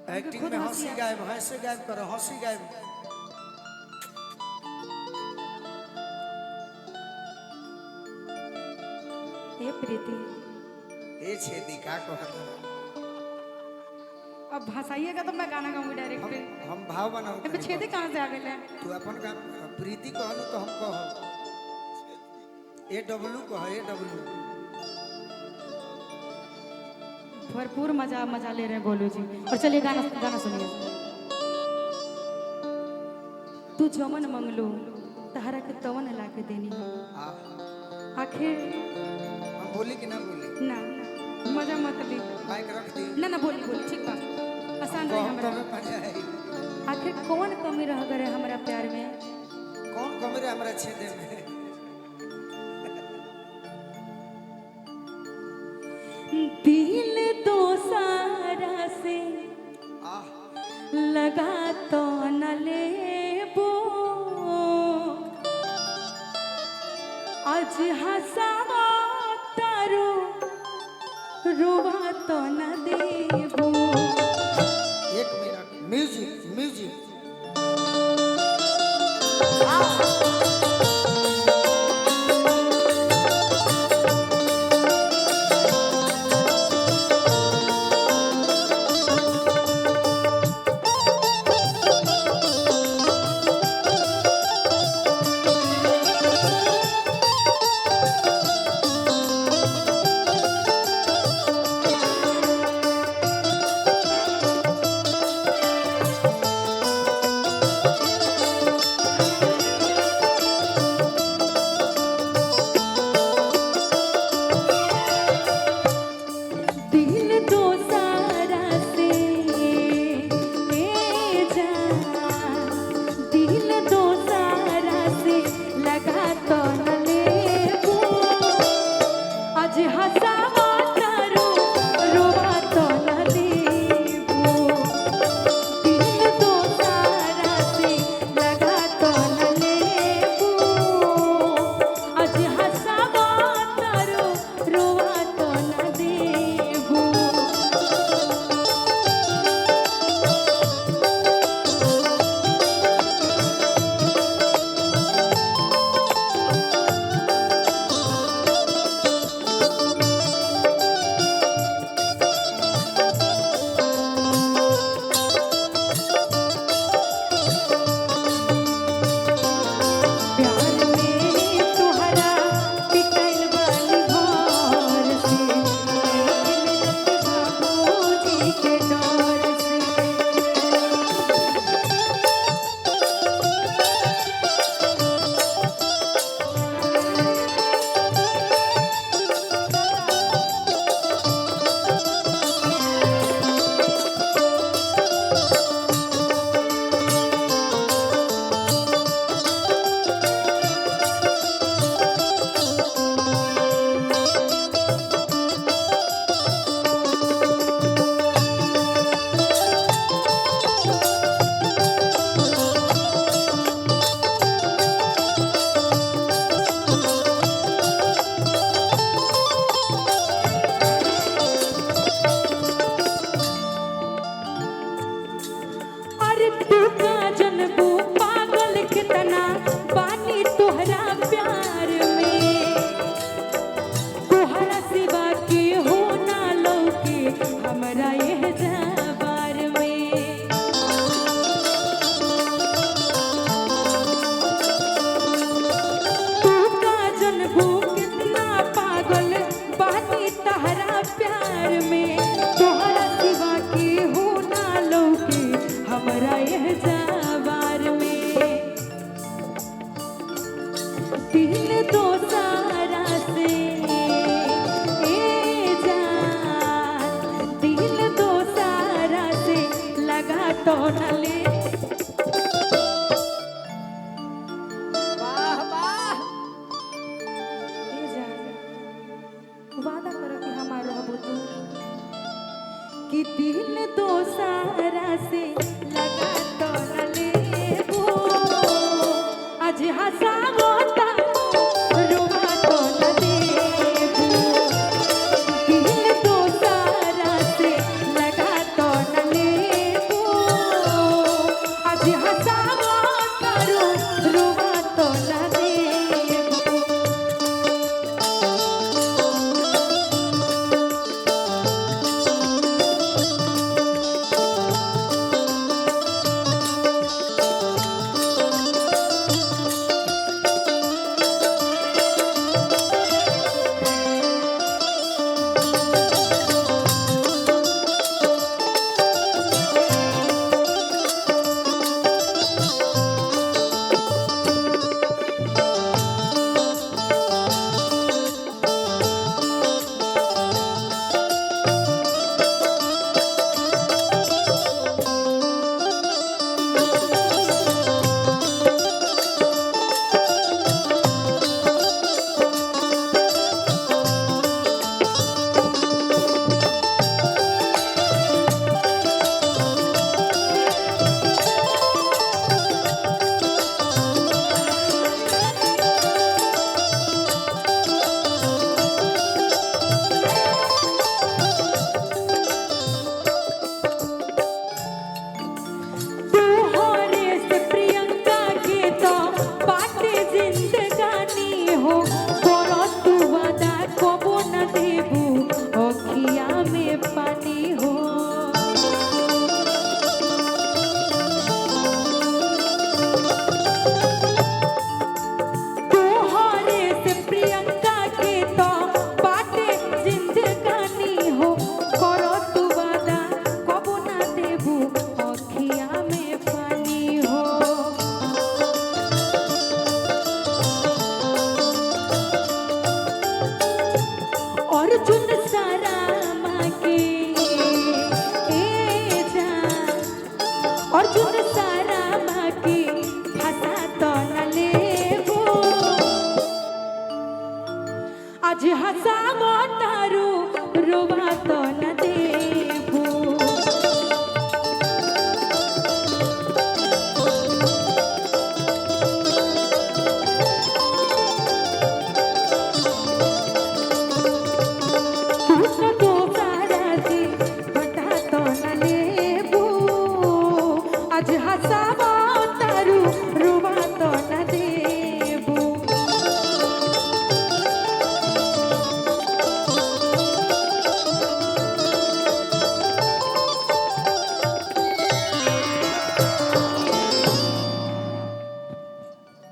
Acting में हंसी गायब, हंसे गायब करो, हंसी गायब। ये प्रीति ए छेदी का कहता। अब भाषाइएगा तो मैं गाना गाऊंगी डायरेक्ट। हम भाव बनाओ। ये छेदी कहाँ से आ गए? तू अपन का प्रीति कहलू तो हम कह ए डब्लू कह, ए डब्लू। भरपूर मजा मजा ले रहे हैं गोलू जी। और चलिए गाना गाना सुनिए। तू जमन मंगलो तहरा के तवन ला के देनी है। आखिर हम बोली कि ना बोली? ना मजा मत ली। माइक रख दी। ना ना बोली बोली ठीक बात। आसान रही हमरा। आखिर कौन कमी रह गए हमारा प्यार में? कौन कमी रहे हमारा छेदे में? दिल तो सारा से लगा तो न लेबो, आज हंसावा तारो रोवा तो न देबो। एक मिनट, म्यूजिक म्यूजिक। वादा करो कि हमार रहबो तू कि दिल दोसारा से लगा तो न लेबो आज हंसावो ता रुवा तो न देबो दिल दोसारा से लगा तो न लेबो अर्जुन सारा माके ए जा अर्जुन सारा माके भाषा तो न लेबो आज हसाबो तारू